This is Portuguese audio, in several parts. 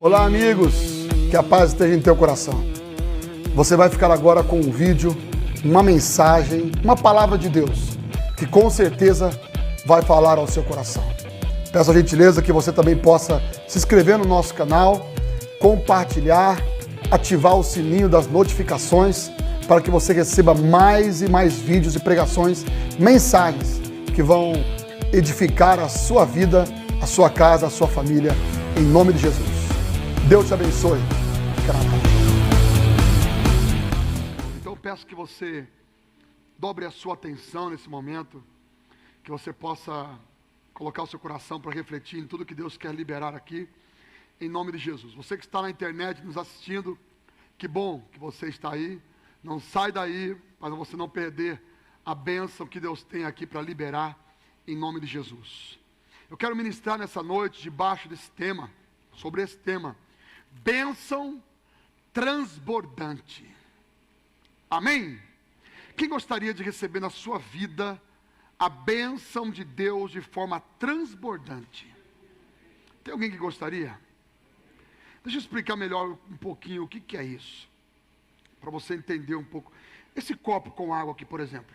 Olá, amigos, que a paz esteja em teu coração. Você vai ficar agora com um vídeo, uma mensagem, uma palavra de Deus, que com certeza vai falar ao seu coração. Peço a gentileza que você também possa se inscrever no nosso canal, compartilhar, ativar o sininho das notificações, para que você receba mais e mais vídeos e pregações, mensagens que vão edificar a sua vida, a sua casa, a sua família, em nome de Jesus. Deus te abençoe. Fica na paz. Então eu peço que você dobre a sua atenção nesse momento, que você possa colocar o seu coração para refletir em tudo que Deus quer liberar aqui, em nome de Jesus. Você que está na internet nos assistindo, que bom que você está aí. Não sai daí, para você não perder a bênção que Deus tem aqui para liberar, em nome de Jesus. Eu quero ministrar nessa noite, debaixo desse tema, sobre esse tema, bênção transbordante. Amém? Quem gostaria de receber na sua vida a bênção de Deus de forma transbordante? Tem alguém que gostaria? Deixa eu explicar melhor um pouquinho o que é isso, para você entender um pouco. Esse copo com água aqui, por exemplo.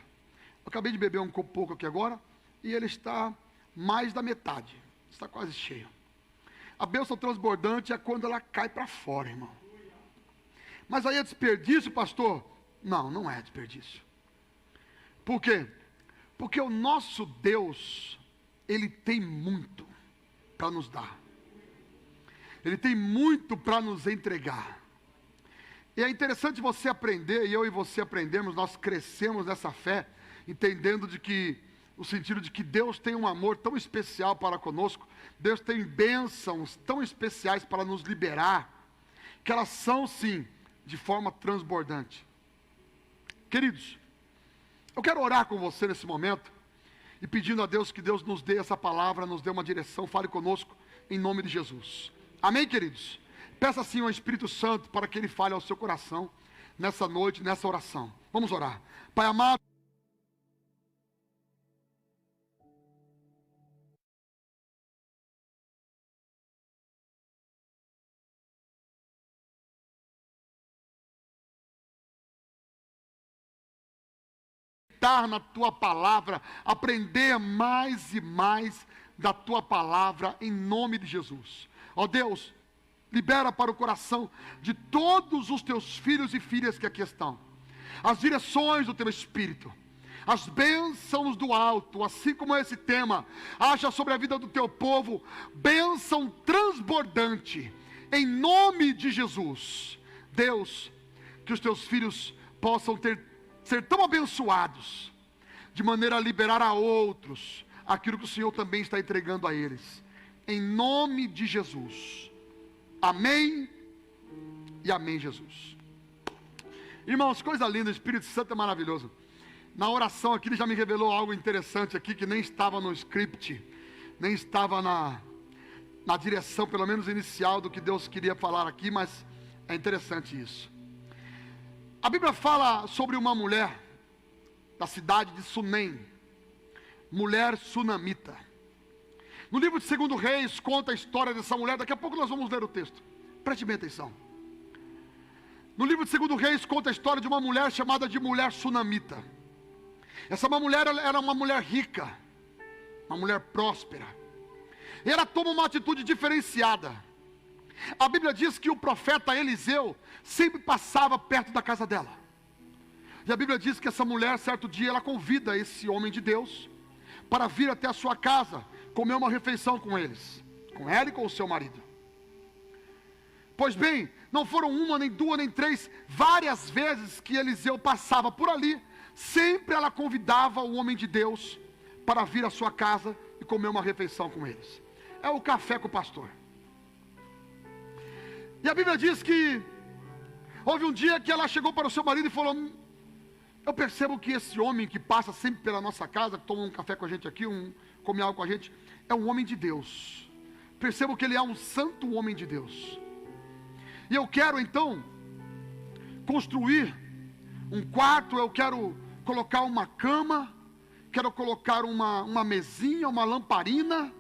Eu acabei de beber um pouco aqui agora, e ele está mais da metade. Está quase cheio. A bênção transbordante é quando ela cai para fora, irmão. Mas aí é desperdício, pastor? Não, não é desperdício. Por quê? Porque o nosso Deus, Ele tem muito para nos dar. Ele tem muito para nos entregar. E é interessante você aprender, e eu e você aprendemos, nós crescemos nessa fé, entendendo de que, no sentido de que Deus tem um amor tão especial para conosco, Deus tem bênçãos tão especiais para nos liberar, que elas são sim, de forma transbordante. Queridos, eu quero orar com você nesse momento, e pedindo a Deus que Deus nos dê essa palavra, nos dê uma direção, fale conosco, em nome de Jesus. Amém, queridos? Peça assim ao Espírito Santo para que Ele fale ao seu coração, nessa noite, nessa oração. Vamos orar. Pai amado, na tua palavra, aprender mais e mais da tua palavra, em nome de Jesus. Ó Deus, libera para o coração de todos os teus filhos e filhas que aqui estão as direções do teu Espírito, as bênçãos do alto, assim como esse tema, haja sobre a vida do teu povo, bênção transbordante, em nome de Jesus. Deus, que os teus filhos possam ser tão abençoados, de maneira a liberar a outros aquilo que o Senhor também está entregando a eles, em nome de Jesus. Amém e amém, Jesus. Irmãos, coisa linda, o Espírito Santo é maravilhoso. Na oração aqui ele já me revelou algo interessante aqui, que nem estava no script, nem estava na direção, pelo menos inicial, do que Deus queria falar aqui, mas é interessante isso. A Bíblia fala sobre uma mulher da cidade de Sunem, mulher sunamita. No livro de 2 Reis conta a história dessa mulher. Daqui a pouco nós vamos ler o texto, preste bem atenção. No livro de 2 Reis conta a história de uma mulher chamada de mulher sunamita. Essa mulher era uma mulher rica, uma mulher próspera, e ela toma uma atitude diferenciada. A Bíblia diz que o profeta Eliseu sempre passava perto da casa dela. E a Bíblia diz que essa mulher, certo dia, ela convida esse homem de Deus para vir até a sua casa, comer uma refeição com eles, com ela e com o seu marido. Pois bem, não foram uma, nem duas, nem três, várias vezes que Eliseu passava por ali, sempre ela convidava o homem de Deus para vir à sua casa e comer uma refeição com eles. É o café com o pastor. E a Bíblia diz que houve um dia que ela chegou para o seu marido e falou: eu percebo que esse homem que passa sempre pela nossa casa, que toma um café com a gente aqui, come algo com a gente, é um homem de Deus. Percebo que ele é um santo homem de Deus. E eu quero então construir um quarto, eu quero colocar uma cama, quero colocar uma mesinha, uma lamparina,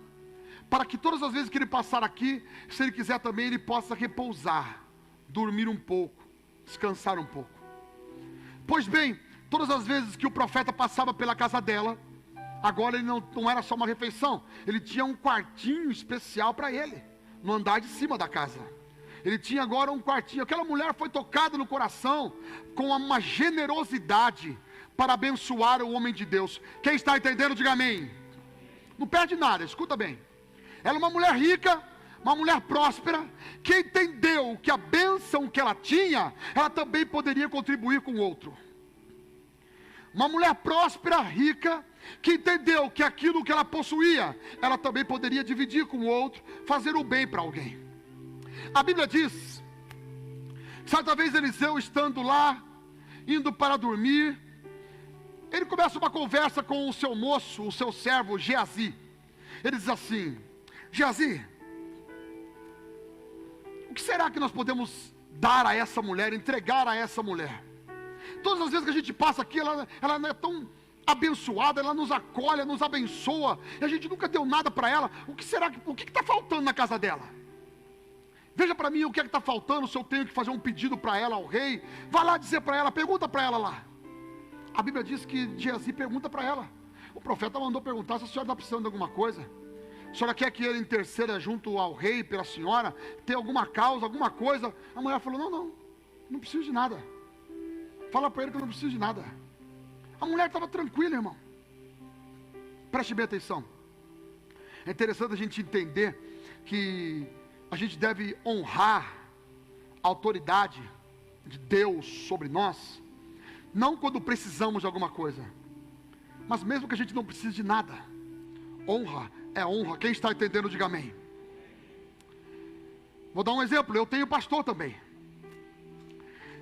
para que todas as vezes que ele passar aqui, se ele quiser também, ele possa repousar, dormir um pouco, descansar um pouco. Pois bem, todas as vezes que o profeta passava pela casa dela, agora ele não era só uma refeição, ele tinha um quartinho especial para ele, no andar de cima da casa. Ele tinha agora um quartinho. Aquela mulher foi tocada no coração com uma generosidade para abençoar o homem de Deus. Quem está entendendo, diga amém. Não perde nada, escuta bem. Ela é uma mulher rica, uma mulher próspera, que entendeu que a bênção que ela tinha, ela também poderia contribuir com o outro. Uma mulher próspera, rica, que entendeu que aquilo que ela possuía, ela também poderia dividir com o outro, fazer o bem para alguém. A Bíblia diz, certa vez Eliseu estando lá, indo para dormir, ele começa uma conversa com o seu moço, o seu servo Geazi. Ele diz assim: Geazi, o que será que nós podemos dar a essa mulher, entregar a essa mulher? Todas as vezes que a gente passa aqui, ela não é tão abençoada, ela nos acolhe, nos abençoa, e a gente nunca deu nada para ela. O que está faltando na casa dela? Veja para mim o que está faltando, se eu tenho que fazer um pedido para ela, ao rei. Vá lá dizer para ela, pergunta para ela lá. A Bíblia diz que Geazi pergunta para ela. O profeta mandou perguntar se a senhora está precisando de alguma coisa. A senhora quer que ele interceda junto ao rei pela senhora? Tem alguma causa, alguma coisa? A mulher falou, não preciso de nada. Fala para ele que eu não preciso de nada. A mulher estava tranquila, irmão. Preste bem atenção. É interessante a gente entender que a gente deve honrar a autoridade de Deus sobre nós, não quando precisamos de alguma coisa, mas mesmo que a gente não precise de nada. Honra é honra. Quem está entendendo, diga amém. Vou dar um exemplo. Eu tenho pastor também.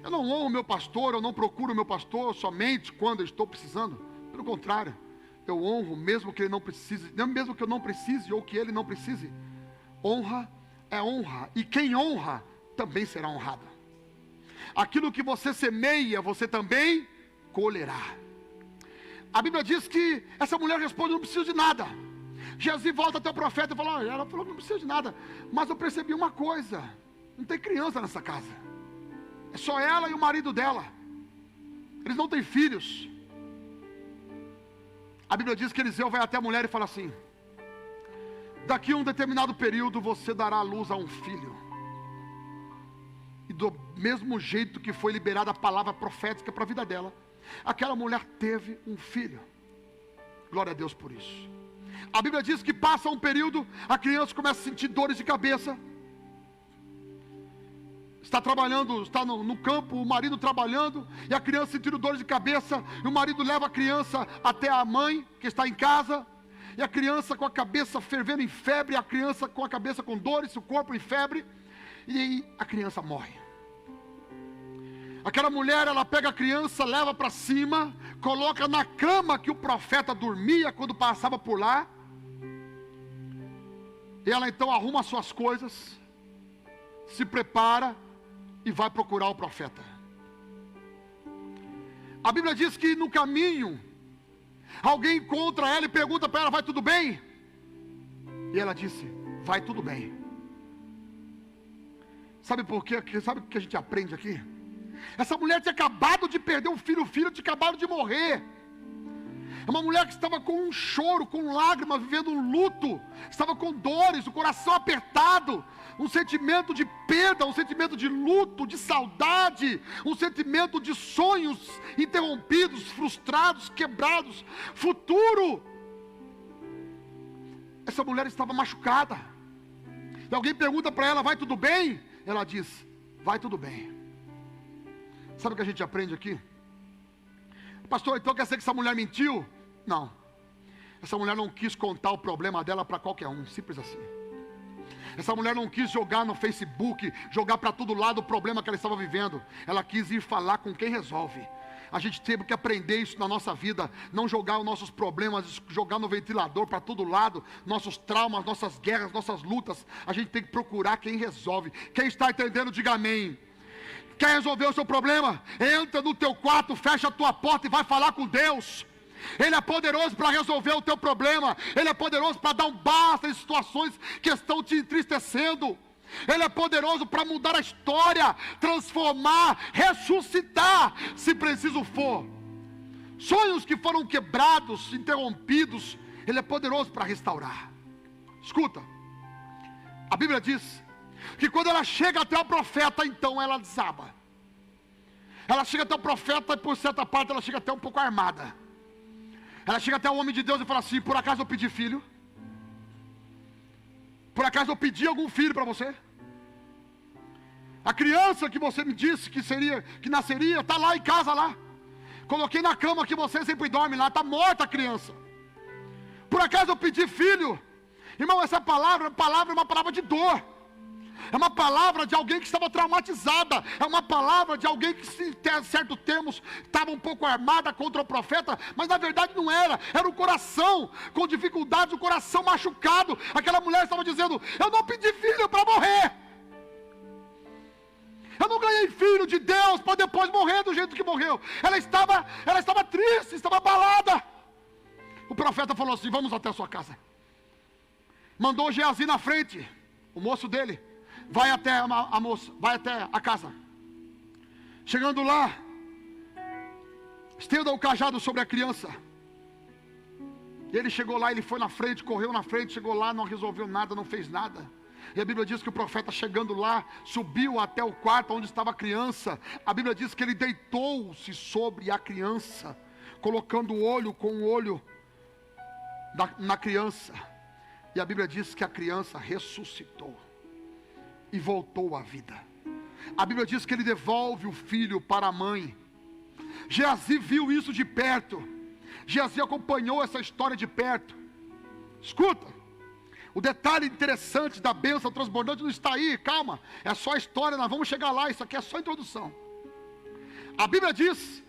Eu não honro o meu pastor, eu não procuro o meu pastor somente quando eu estou precisando. Pelo contrário, eu honro mesmo que ele não precise, mesmo que eu não precise ou que ele não precise. Honra é honra, e quem honra também será honrado. Aquilo que você semeia, você também colherá. A Bíblia diz que essa mulher responde: não preciso de nada. Geazi volta até o profeta e fala: ela falou que não precisa de nada, mas eu percebi uma coisa: não tem criança nessa casa, é só ela e o marido dela, eles não têm filhos. A Bíblia diz que Eliseu vai até a mulher e fala assim: daqui a um determinado período você dará à luz a um filho. E do mesmo jeito que foi liberada a palavra profética para a vida dela, aquela mulher teve um filho. Glória a Deus por isso. A Bíblia diz que passa um período, a criança começa a sentir dores de cabeça. Está trabalhando, está no campo, o marido trabalhando, e a criança sentindo dores de cabeça, e o marido leva a criança até a mãe, que está em casa, e a criança com a cabeça fervendo em febre, a criança com a cabeça com dores, o corpo em febre, e aí a criança morre. Aquela mulher, ela pega a criança, leva para cima, coloca na cama que o profeta dormia quando passava por lá, e ela então arruma as suas coisas, se prepara e vai procurar o profeta. A Bíblia diz que no caminho, alguém encontra ela e pergunta para ela: vai tudo bem? E ela disse: vai tudo bem. Sabe por quê? Sabe o que a gente aprende aqui? Essa mulher tinha acabado de perder um filho, o filho tinha acabado de morrer. É uma mulher que estava com um choro, com lágrimas, vivendo um luto, estava com dores, o coração apertado, um sentimento de perda, um sentimento de luto, de saudade, um sentimento de sonhos interrompidos, frustrados, quebrados, futuro. Essa mulher estava machucada. E alguém pergunta para ela: vai tudo bem? Ela diz: vai tudo bem. Sabe o que a gente aprende aqui? Pastor, então quer dizer que essa mulher mentiu? Não. Essa mulher não quis contar o problema dela para qualquer um, simples assim. Essa mulher não quis jogar no Facebook, jogar para todo lado o problema que ela estava vivendo. Ela quis ir falar com quem resolve. A gente teve que aprender isso na nossa vida. Não jogar os nossos problemas, jogar no ventilador para todo lado. Nossos traumas, nossas guerras, nossas lutas. A gente tem que procurar quem resolve. Quem está entendendo, diga amém. Quer resolver o seu problema? Entra no teu quarto, fecha a tua porta e vai falar com Deus. Ele é poderoso para resolver o teu problema. Ele é poderoso para dar um basta em situações que estão te entristecendo. Ele é poderoso para mudar a história, transformar, ressuscitar, se preciso for. Sonhos que foram quebrados, interrompidos, Ele é poderoso para restaurar. Escuta, a Bíblia diz que quando ela chega até o profeta, então ela desaba. Ela chega até o profeta e por certa parte ela chega até um pouco armada. Ela chega até o homem de Deus e fala assim: por acaso eu pedi filho? Por acaso eu pedi algum filho para você? A criança que você me disse que nasceria, está lá em casa lá. Coloquei na cama que você sempre dorme lá, está morta a criança. Por acaso eu pedi filho? Irmão, essa palavra é uma palavra de dor. É uma palavra de alguém que estava traumatizada. É uma palavra de alguém que, em certos termos, estava um pouco armada contra o profeta. Mas na verdade não era. Era o coração com dificuldades, o coração machucado. Aquela mulher estava dizendo: eu não pedi filho para morrer. Eu não ganhei filho de Deus para depois morrer do jeito que morreu. Ela estava triste, estava abalada. O profeta falou assim: vamos até a sua casa. Mandou Geazi na frente, o moço dele. Vai até a moça, vai até a casa. Chegando lá, estenda o cajado sobre a criança. E ele chegou lá, ele foi na frente, correu na frente, chegou lá, não resolveu nada, não fez nada. E a Bíblia diz que o profeta, chegando lá, subiu até o quarto onde estava a criança. A Bíblia diz que ele deitou-se sobre a criança, colocando o olho com o olho na criança. E a Bíblia diz que a criança ressuscitou e voltou à vida. A Bíblia diz que ele devolve o filho para a mãe. Geazi viu isso de perto. Geazi acompanhou essa história de perto. Escuta, o detalhe interessante da bênção transbordante não está aí, calma. É só a história, nós vamos chegar lá, isso aqui é só a introdução. A Bíblia diz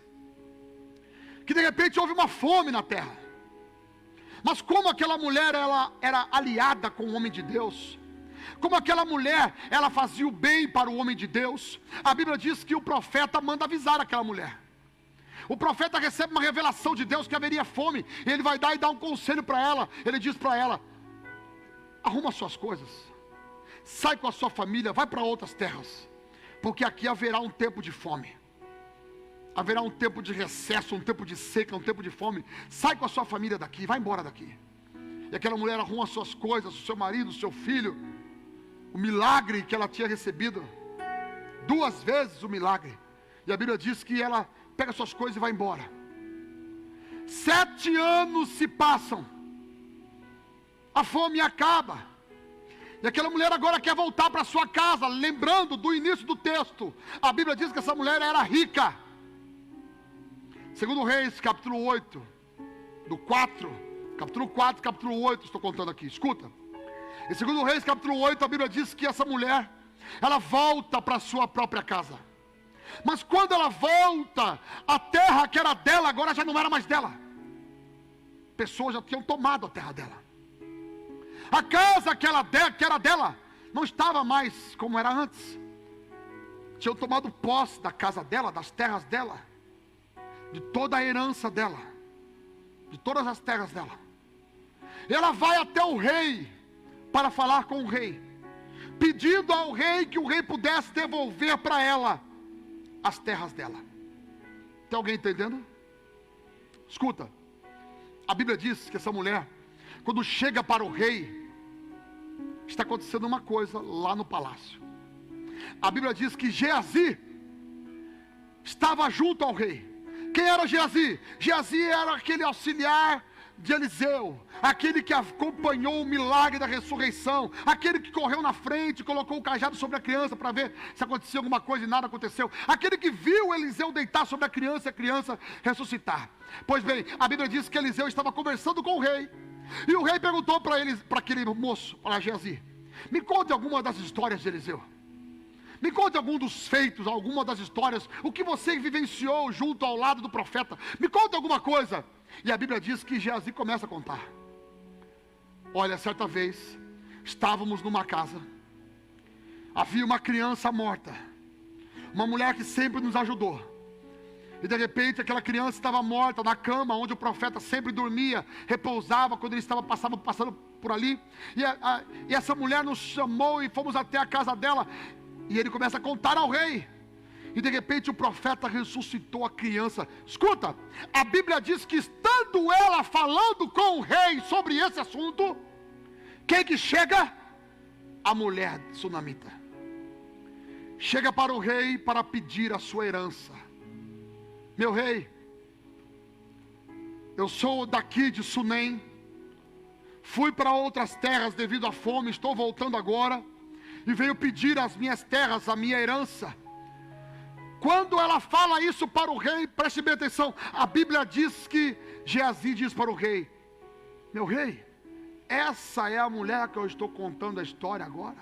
que de repente houve uma fome na terra. Mas como aquela mulher ela era aliada com o homem de Deus, como aquela mulher, ela fazia o bem para o homem de Deus, a Bíblia diz que o profeta manda avisar aquela mulher. O profeta recebe uma revelação de Deus que haveria fome, e ele vai dar e dar um conselho para ela. Ele diz para ela: arruma suas coisas, sai com a sua família, vai para outras terras, porque aqui haverá um tempo de fome. Haverá um tempo de recesso, um tempo de seca, um tempo de fome. Sai com a sua família daqui, vai embora daqui. E aquela mulher arruma as suas coisas, o seu marido, o seu filho. O milagre que ela tinha recebido, 2 vezes o milagre. E a Bíblia diz que ela pega suas coisas e vai embora. 7 anos se passam, a fome acaba, e aquela mulher agora quer voltar para sua casa. Lembrando do início do texto, a Bíblia diz que essa mulher era rica. Segundo Reis, capítulo 8, capítulo 4, capítulo 8, estou contando aqui, escuta. Em 2 Reis, capítulo 8, a Bíblia diz que essa mulher, ela volta para a sua própria casa. Mas quando ela volta, a terra que era dela, agora já não era mais dela. Pessoas já tinham tomado a terra dela. A casa que era dela, não estava mais como era antes. Tinham tomado posse da casa dela, das terras dela, de toda a herança dela, de todas as terras dela. E ela vai até o rei, para falar com o rei, pedindo ao rei que o rei pudesse devolver para ela as terras dela. Tem alguém entendendo? Escuta, a Bíblia diz que essa mulher, quando chega para o rei, está acontecendo uma coisa lá no palácio. A Bíblia diz que Geazi estava junto ao rei. Quem era Geazi? Geazi era aquele auxiliar de Eliseu, aquele que acompanhou o milagre da ressurreição, aquele que correu na frente, colocou o cajado sobre a criança para ver se acontecia alguma coisa e nada aconteceu, aquele que viu Eliseu deitar sobre a criança e a criança ressuscitar. Pois bem, a Bíblia diz que Eliseu estava conversando com o rei, e o rei perguntou para aquele moço, para Geazi: me conte alguma das histórias de Eliseu, me conte algum dos feitos, alguma das histórias, o que você vivenciou junto ao lado do profeta, me conte alguma coisa. E a Bíblia diz que Geazi começa a contar. Olha, certa vez, estávamos numa casa, havia uma criança morta, uma mulher que sempre nos ajudou, E de repente aquela criança estava morta na cama onde o profeta sempre dormia, repousava quando ele passando por ali. E essa mulher nos chamou e fomos até a casa dela. E ele começa a contar ao rei. E de repente o profeta ressuscitou a criança. Escuta, a Bíblia diz que estando ela falando com o rei sobre esse assunto, quem que chega? A mulher sunamita. Chega para o rei para pedir a sua herança. Meu rei, eu sou daqui de Sunem, fui para outras terras devido à fome, estou voltando agora, e venho pedir as minhas terras, a minha herança. Quando ela fala isso para o rei, preste bem atenção, a Bíblia diz que Geazi diz para o rei: meu rei, essa é a mulher que eu estou contando a história agora,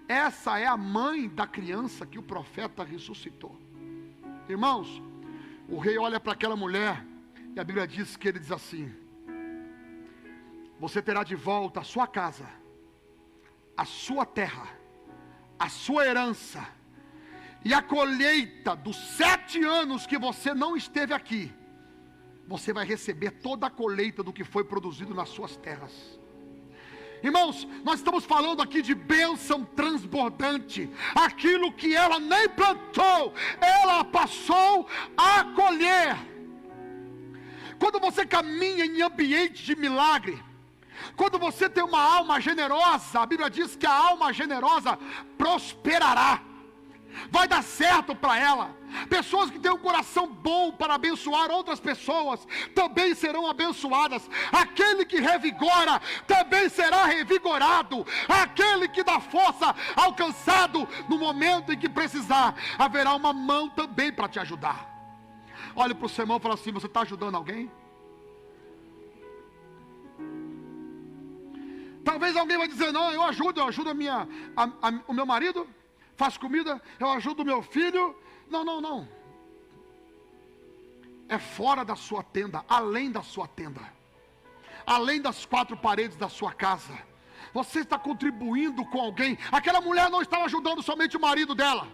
essa é a mãe da criança que o profeta ressuscitou. Irmãos, o rei olha para aquela mulher, e a Bíblia diz que ele diz assim: você terá de volta a sua casa, a sua terra, a sua herança, e a colheita dos 7 anos que você não esteve aqui, você vai receber toda a colheita do que foi produzido nas suas terras. Irmãos, nós estamos falando aqui de bênção transbordante. Aquilo que ela nem plantou, ela passou a colher. Quando você caminha em ambiente de milagre, quando você tem uma alma generosa, a Bíblia diz que a alma generosa prosperará. Vai dar certo para ela. Pessoas que têm um coração bom para abençoar outras pessoas também serão abençoadas. Aquele que revigora também será revigorado. Aquele que dá força ao cansado, no momento em que precisar, haverá uma mão também para te ajudar. Olha para o seu irmão e fala assim: você está ajudando alguém? Talvez alguém vai dizer: não, eu ajudo o meu marido, faço comida, eu ajudo o meu filho. Não. É fora da sua tenda, além da sua tenda, além das 4 paredes da sua casa. Você está contribuindo com alguém. Aquela mulher não estava ajudando somente o marido dela,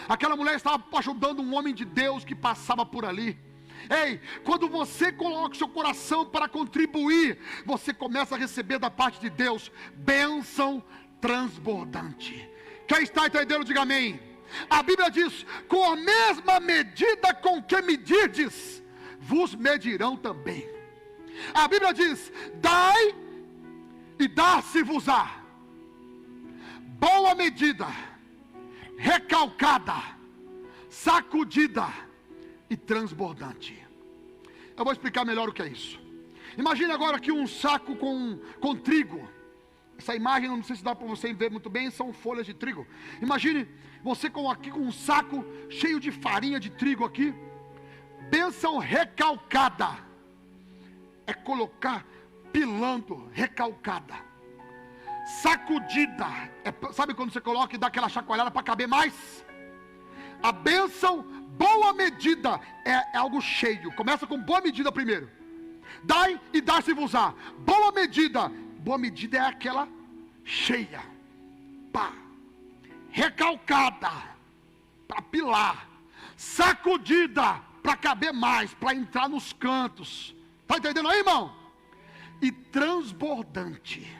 aquela mulher estava ajudando um homem de Deus que passava por ali. Ei, quando você coloca o seu coração para contribuir, você começa a receber da parte de Deus bênção transbordante. Quem está entendendo, diga amém. A Bíblia diz: com a mesma medida com que medirdes, vos medirão também. A Bíblia diz: dai e dar-se-vos-á. Boa medida, recalcada, sacudida e transbordante. Eu vou explicar melhor o que é isso. Imagine agora aqui um saco com trigo. Essa imagem, não sei se dá para você ver muito bem, são folhas de trigo. Imagine você aqui com um saco cheio de farinha de trigo aqui. Bênção recalcada é colocar pilando, recalcada. Sacudida, sabe quando você coloca e dá aquela chacoalhada para caber mais? A bênção, boa medida, é algo cheio. Começa com boa medida primeiro. Dai e dar-se-vos-á. Boa medida é aquela cheia, pá, recalcada, para pilar, sacudida, para caber mais, para entrar nos cantos. Está entendendo aí, irmão? E transbordante.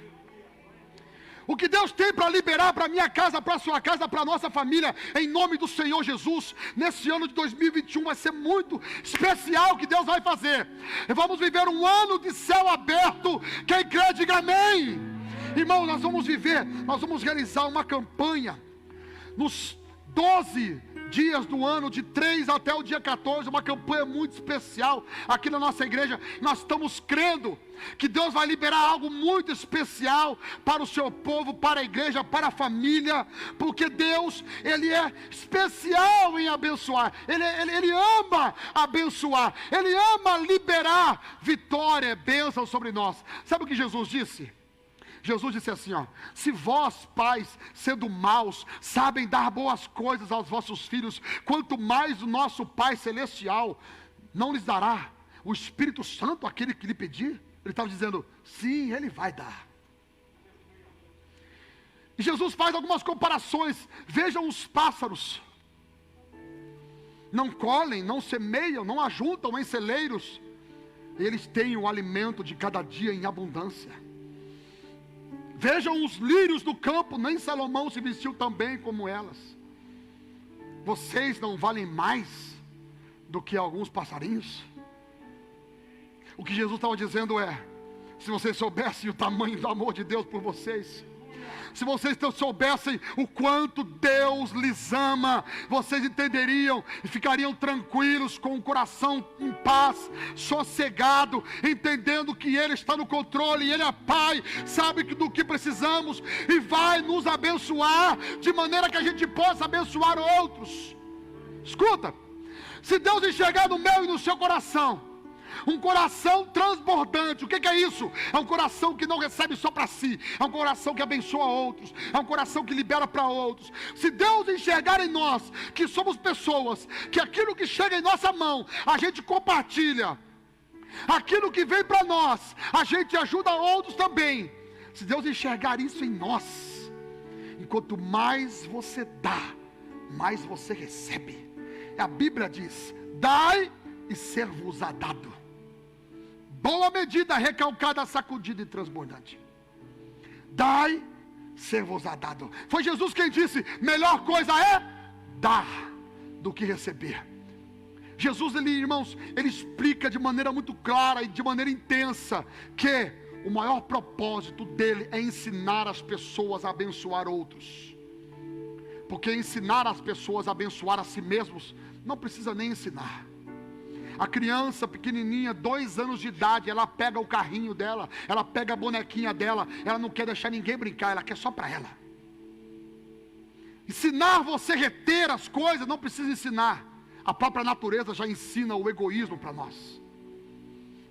O que Deus tem para liberar para a minha casa, para a sua casa, para a nossa família, em nome do Senhor Jesus, nesse ano de 2021, vai ser muito especial o que Deus vai fazer. Vamos viver um ano de céu aberto. Quem crê, diga amém. Irmão, nós vamos realizar uma campanha, nos 12 dias do ano, de 3 até o dia 14, uma campanha muito especial, aqui na nossa igreja. Nós estamos crendo que Deus vai liberar algo muito especial para o seu povo, para a igreja, para a família, porque Deus, Ele é especial em abençoar, Ele ama abençoar, Ele ama liberar vitória, bênção sobre nós. Sabe o que Jesus disse? Jesus disse assim, se vós, pais, sendo maus, sabem dar boas coisas aos vossos filhos, quanto mais o nosso Pai Celestial não lhes dará o Espírito Santo àquele que lhe pedir. Ele estava dizendo, sim, Ele vai dar. E Jesus faz algumas comparações. Vejam os pássaros. não colhem, não semeiam, não ajuntam em celeiros, eles têm o alimento de cada dia em abundância. Vejam os lírios do campo, nem Salomão se vestiu tão bem como elas. Vocês não valem mais do que alguns passarinhos? O que Jesus estava dizendo é: se vocês soubessem o tamanho do amor de Deus por vocês, se vocês soubessem o quanto Deus lhes ama, vocês entenderiam e ficariam tranquilos, com o coração em paz, sossegado, entendendo que Ele está no controle, Ele é Pai, sabe do que precisamos e vai nos abençoar, de maneira que a gente possa abençoar outros. Escuta, se Deus enxergar no meu e no seu coração um coração transbordante, o que é isso? É um coração que não recebe só para si, é um coração que abençoa outros, é um coração que libera para outros. Se Deus enxergar em nós que somos pessoas, que aquilo que chega em nossa mão, a gente compartilha, aquilo que vem para nós, a gente ajuda outros também. Se Deus enxergar isso em nós, enquanto mais você dá, mais você recebe. A Bíblia diz: dai e ser-vos-á dado. Boa medida, recalcada, sacudida e transbordante. Dai, ser-vos-á dado. Foi Jesus quem disse: melhor coisa é dar do que receber. Jesus, irmãos, ele explica de maneira muito clara e de maneira intensa que o maior propósito dele é ensinar as pessoas a abençoar outros. Porque ensinar as pessoas a abençoar a si mesmos, não precisa nem ensinar. A criança pequenininha, 2 anos de idade, ela pega o carrinho dela, ela pega a bonequinha dela, ela não quer deixar ninguém brincar, ela quer só para ela. Ensinar você a reter as coisas, não precisa ensinar. A própria natureza já ensina o egoísmo para nós.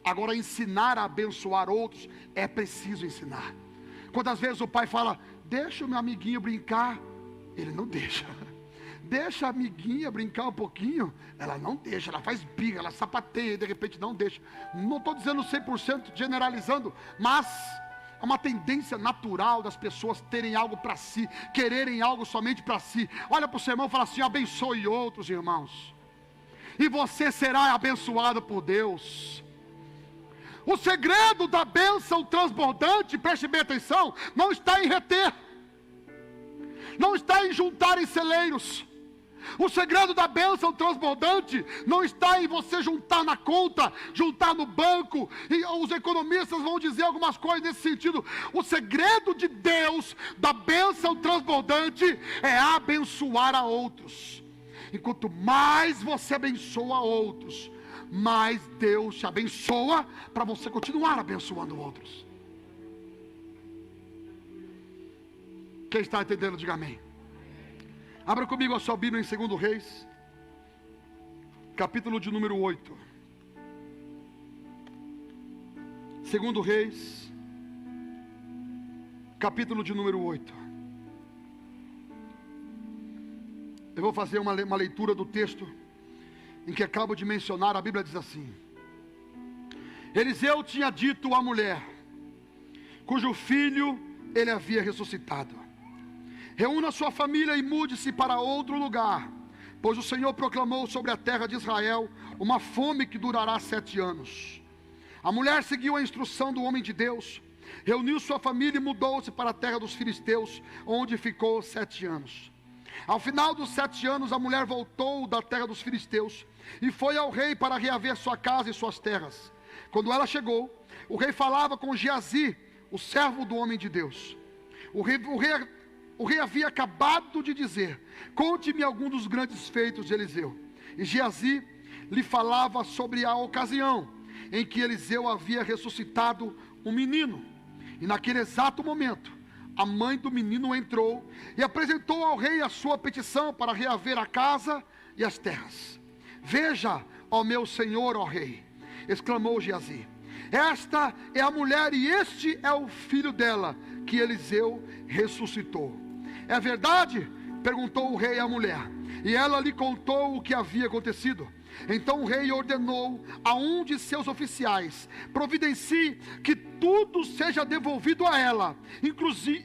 Agora, ensinar a abençoar outros, é preciso ensinar. Quantas vezes o pai fala: deixa o meu amiguinho brincar, ele não deixa. Deixa a amiguinha brincar um pouquinho, ela não deixa, ela faz birra, ela sapateia e de repente não deixa. Não estou dizendo 100% generalizando, mas é uma tendência natural das pessoas terem algo para si, quererem algo somente para si. Olha para o seu irmão e fala assim: abençoe outros, irmãos, e você será abençoado por Deus. O segredo da bênção transbordante, preste bem atenção, não está em reter, não está em juntar em celeiros. O segredo da bênção transbordante não está em você juntar na conta, juntar no banco, e os economistas vão dizer algumas coisas nesse sentido. O segredo de Deus, da bênção transbordante, é abençoar a outros. Enquanto mais você abençoa outros, mais Deus te abençoa, para você continuar abençoando outros. Quem está entendendo, diga amém. Abra comigo a sua Bíblia em 2 Reis, capítulo de número 8. 2 Reis, capítulo de número 8. Eu vou fazer uma leitura do texto em que acabo de mencionar. A Bíblia diz assim: Eliseu tinha dito à mulher, cujo filho ele havia ressuscitado: reúna sua família e mude-se para outro lugar, pois o Senhor proclamou sobre a terra de Israel uma fome que durará 7 anos. A mulher seguiu a instrução do homem de Deus, reuniu sua família e mudou-se para a terra dos filisteus, onde ficou 7 anos. Ao final dos 7 anos, a mulher voltou da terra dos filisteus e foi ao rei para reaver sua casa e suas terras. Quando ela chegou, o rei falava com Geazi, o servo do homem de Deus. O rei havia acabado de dizer: conte-me algum dos grandes feitos de Eliseu. E Geazi lhe falava sobre a ocasião em que Eliseu havia ressuscitado um menino. E naquele exato momento, a mãe do menino entrou e apresentou ao rei a sua petição para reaver a casa e as terras. Veja, ó meu senhor, ó rei, exclamou Geazi, esta é a mulher e este é o filho dela, que Eliseu ressuscitou. É verdade? perguntou o rei à mulher, e ela lhe contou o que havia acontecido. Então o rei ordenou a um de seus oficiais: providencie que tudo seja devolvido a ela,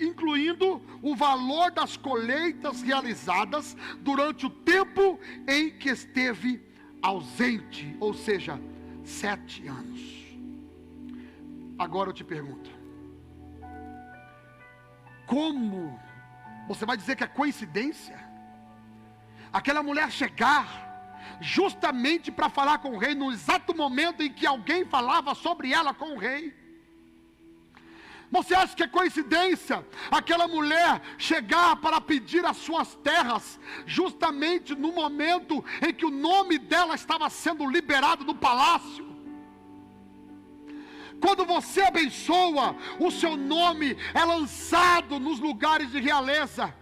incluindo o valor das colheitas realizadas durante o tempo em que esteve ausente, ou seja, 7 anos. Agora eu te pergunto, como você vai dizer que é coincidência aquela mulher chegar justamente para falar com o rei, no exato momento em que alguém falava sobre ela com o rei? Você acha que é coincidência aquela mulher chegar para pedir as suas terras, justamente no momento em que o nome dela estava sendo liberado no palácio? Quando você abençoa, o seu nome é lançado nos lugares de realeza.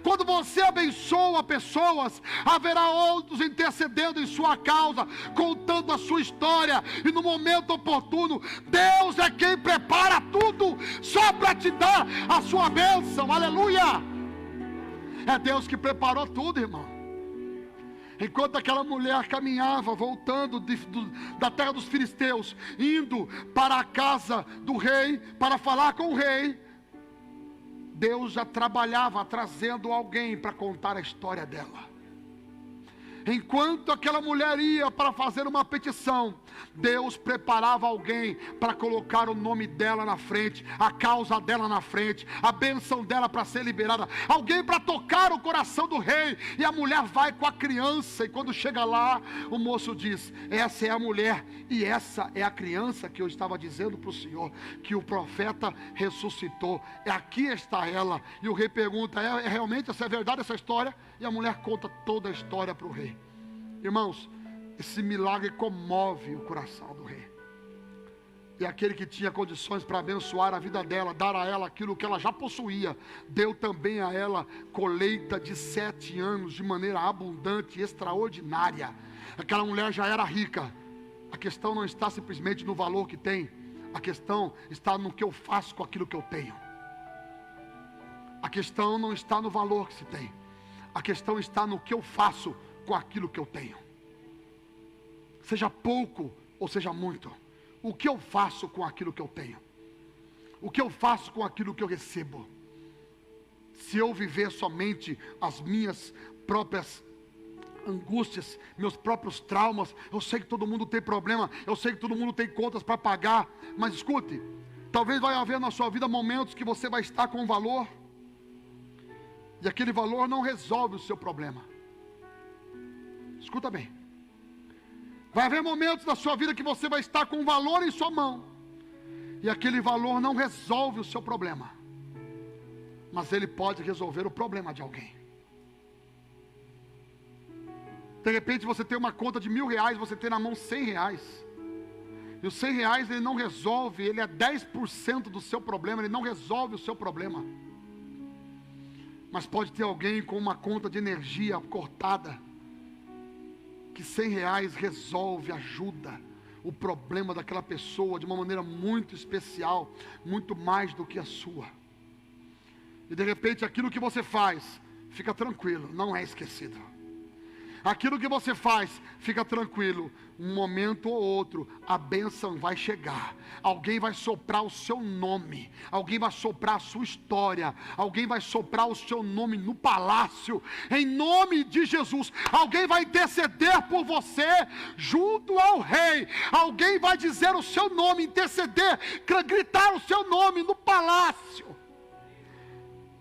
Quando você abençoa pessoas, haverá outros intercedendo em sua causa, contando a sua história, e no momento oportuno, Deus é quem prepara tudo, só para te dar a sua bênção, aleluia! É Deus que preparou tudo, irmão. Enquanto aquela mulher caminhava, voltando da terra dos filisteus, indo para a casa do rei, para falar com o rei, Deus já trabalhava trazendo alguém para contar a história dela. Enquanto aquela mulher ia para fazer uma petição, Deus preparava alguém para colocar o nome dela na frente, a causa dela na frente, a bênção dela para ser liberada, alguém para tocar o coração do rei. E a mulher vai com a criança, e quando chega lá, o moço diz: essa é a mulher, e essa é a criança que eu estava dizendo para o senhor, que o profeta ressuscitou, aqui está ela. E o rei pergunta: realmente essa é verdade, essa história? E a mulher conta toda a história para o rei. Irmãos, esse milagre comove o coração do rei. E aquele que tinha condições para abençoar a vida dela, dar a ela aquilo que ela já possuía, deu também a ela colheita de 7 anos, de maneira abundante e extraordinária. Aquela mulher já era rica. A questão não está simplesmente no valor que tem, a questão está no que eu faço com aquilo que eu tenho. A questão não está no valor que se tem, a questão está no que eu faço com aquilo que eu tenho. Seja pouco ou seja muito, o que eu faço com aquilo que eu tenho? O que eu faço com aquilo que eu recebo? Se eu viver somente as minhas próprias angústias, meus próprios traumas, eu sei que todo mundo tem problema, eu sei que todo mundo tem contas para pagar, mas escute, talvez vai haver na sua vida momentos que você vai estar com valor, e aquele valor não resolve o seu problema. Escuta bem. Vai haver momentos na sua vida que você vai estar com um valor em sua mão, e aquele valor não resolve o seu problema, mas ele pode resolver o problema de alguém. De repente você tem uma conta de R$1.000, você tem na mão R$100, e os R$100 ele não resolve, ele é 10% do seu problema, ele não resolve o seu problema. Mas pode ter alguém com uma conta de energia cortada, que R$100 resolve, ajuda o problema daquela pessoa de uma maneira muito especial, muito mais do que a sua. E de repente aquilo que você faz, fica tranquilo, não é esquecido. Aquilo que você faz, fica tranquilo, um momento ou outro, a bênção vai chegar, alguém vai soprar o seu nome, alguém vai soprar a sua história, alguém vai soprar o seu nome no palácio, em nome de Jesus. Alguém vai interceder por você junto ao rei, alguém vai dizer o seu nome, interceder, gritar o seu nome no palácio.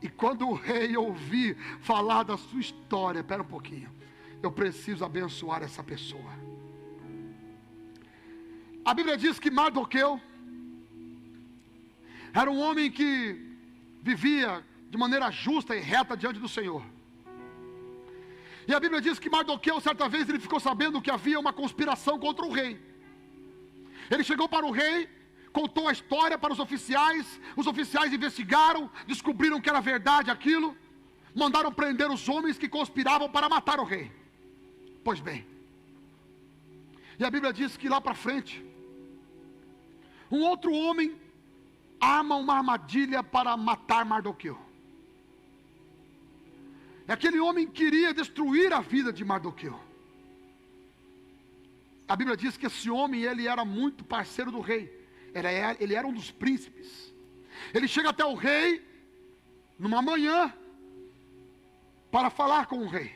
E quando o rei ouvir falar da sua história, espera um pouquinho, eu preciso abençoar essa pessoa. A Bíblia diz que Mardoqueu era um homem que vivia de maneira justa e reta diante do Senhor. E a Bíblia diz que Mardoqueu, certa vez, ele ficou sabendo que havia uma conspiração contra o rei. Ele chegou para o rei, contou a história para os oficiais investigaram, descobriram que era verdade aquilo, mandaram prender os homens que conspiravam para matar o rei. Pois bem, e a Bíblia diz que lá para frente, um outro homem arma uma armadilha para matar Mardoqueu. Aquele homem queria destruir a vida de Mardoqueu. A Bíblia diz que esse homem, ele era muito parceiro do rei. Ele era um dos príncipes. Ele chega até o rei, numa manhã, para falar com o rei.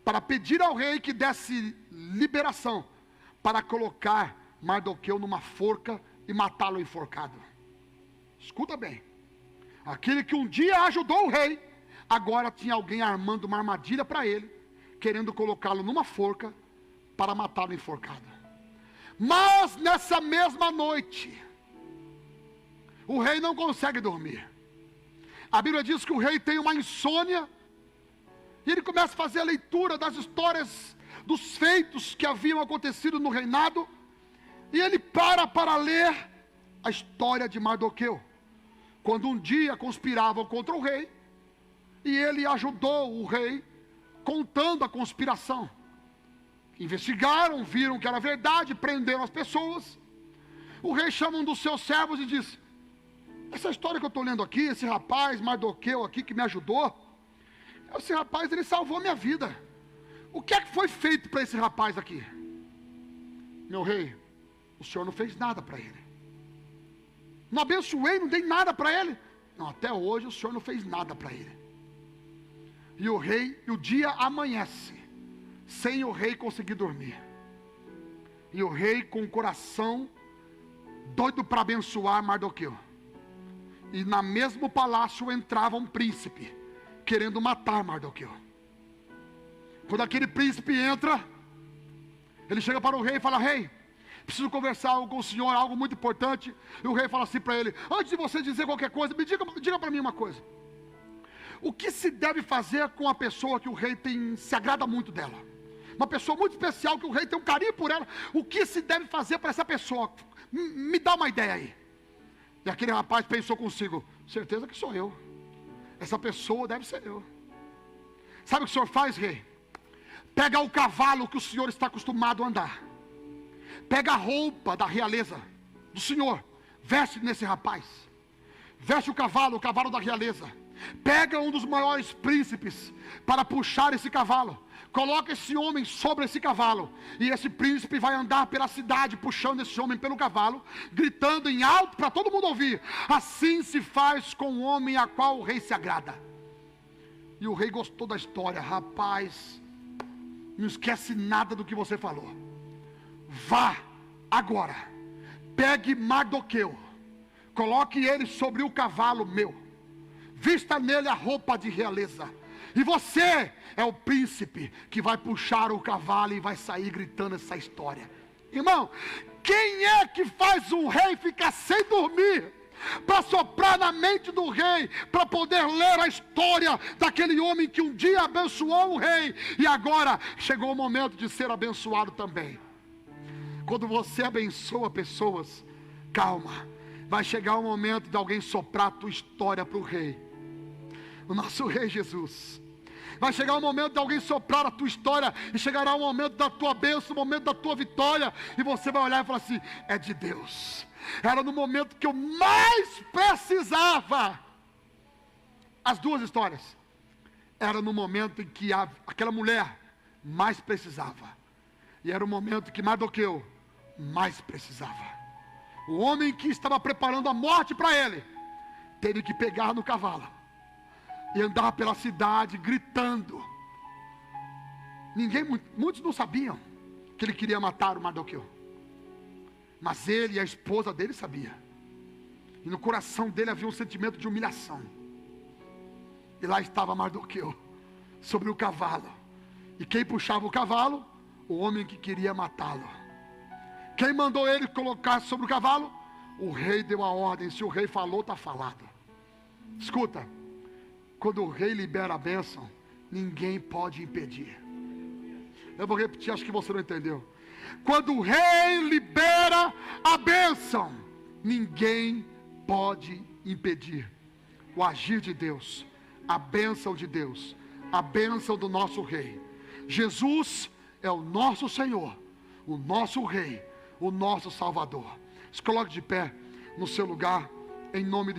Para pedir ao rei que desse liberação, para colocar Mardoqueu numa forca e matá-lo enforcado. Escuta bem. Aquele que um dia ajudou o rei, agora tinha alguém armando uma armadilha para ele, querendo colocá-lo numa forca, para matá-lo enforcado. Mas nessa mesma noite, o rei não consegue dormir. A Bíblia diz que o rei tem uma insônia, e ele começa a fazer a leitura das histórias, dos feitos que haviam acontecido no reinado, e ele para ler a história de Mardoqueu, quando um dia conspiravam contra o rei, e ele ajudou o rei, contando a conspiração. Investigaram, viram que era verdade, prenderam as pessoas. O rei chama um dos seus servos e diz: essa história que eu estou lendo aqui, esse rapaz Mardoqueu aqui que me ajudou, esse rapaz, ele salvou minha vida. O que é que foi feito para esse rapaz aqui? Meu rei, o senhor não fez nada para ele. Não abençoei, não dei nada para ele. Não, até hoje o senhor não fez nada para ele. E o dia amanhece, sem o rei conseguir dormir. E o rei com o coração doido para abençoar Mardoqueu. E na mesmo palácio entrava um príncipe, querendo matar Mardoqueu. Quando aquele príncipe entra, ele chega para o rei e fala: rei, preciso conversar com o senhor, algo muito importante. E o rei fala assim para ele: antes de você dizer qualquer coisa, diga para mim uma coisa. O que se deve fazer com a pessoa que o rei se agrada muito dela? Uma pessoa muito especial, que o rei tem um carinho por ela. O que se deve fazer para essa pessoa? Me dá uma ideia aí. E aquele rapaz pensou consigo: certeza que sou eu. Essa pessoa deve ser eu. Sabe o que o senhor faz, rei? Pega o cavalo que o senhor está acostumado a andar. Pega a roupa da realeza do senhor. Veste nesse rapaz. Veste o cavalo da realeza. Pega um dos maiores príncipes para puxar esse cavalo. Coloca esse homem sobre esse cavalo. E esse príncipe vai andar pela cidade, puxando esse homem pelo cavalo, gritando em alto para todo mundo ouvir: assim se faz com o homem a qual o rei se agrada. E o rei gostou da história. Rapaz, não esquece nada do que você falou. Vá agora, pegue Mardoqueu, coloque ele sobre o cavalo meu, vista nele a roupa de realeza, e você é o príncipe que vai puxar o cavalo e vai sair gritando essa história. Irmão, quem é que faz um rei ficar sem dormir, para soprar na mente do rei, para poder ler a história daquele homem que um dia abençoou o rei, e agora chegou o momento de ser abençoado também? Quando você abençoa pessoas, calma, vai chegar o momento de alguém soprar a tua história para o rei, o nosso rei Jesus. Vai chegar o momento de alguém soprar a tua história, e chegará o momento da tua bênção, o momento da tua vitória, e você vai olhar e falar assim: é de Deus. Era no momento que eu mais precisava. As duas histórias era no momento em que aquela mulher mais precisava, e era o momento que Mardoqueu mais precisava. O homem que estava preparando a morte para ele teve que pegar no cavalo e andar pela cidade gritando. Muitos não sabiam que ele queria matar o Mardoqueu, mas ele e a esposa dele sabiam. E no coração dele havia um sentimento de humilhação. E lá estava Mardoqueu sobre o cavalo. E quem puxava o cavalo? O homem que queria matá-lo. Quem mandou ele colocar sobre o cavalo? O rei deu a ordem. Se o rei falou, está falado. Escuta, quando o rei libera a bênção, ninguém pode impedir. Eu vou repetir, acho que você não entendeu. Quando o rei libera a bênção, ninguém pode impedir o agir de Deus, a bênção de Deus, a bênção do nosso rei. Jesus é o nosso Senhor, o nosso rei, o nosso Salvador. Se coloque de pé no seu lugar, em nome de Jesus.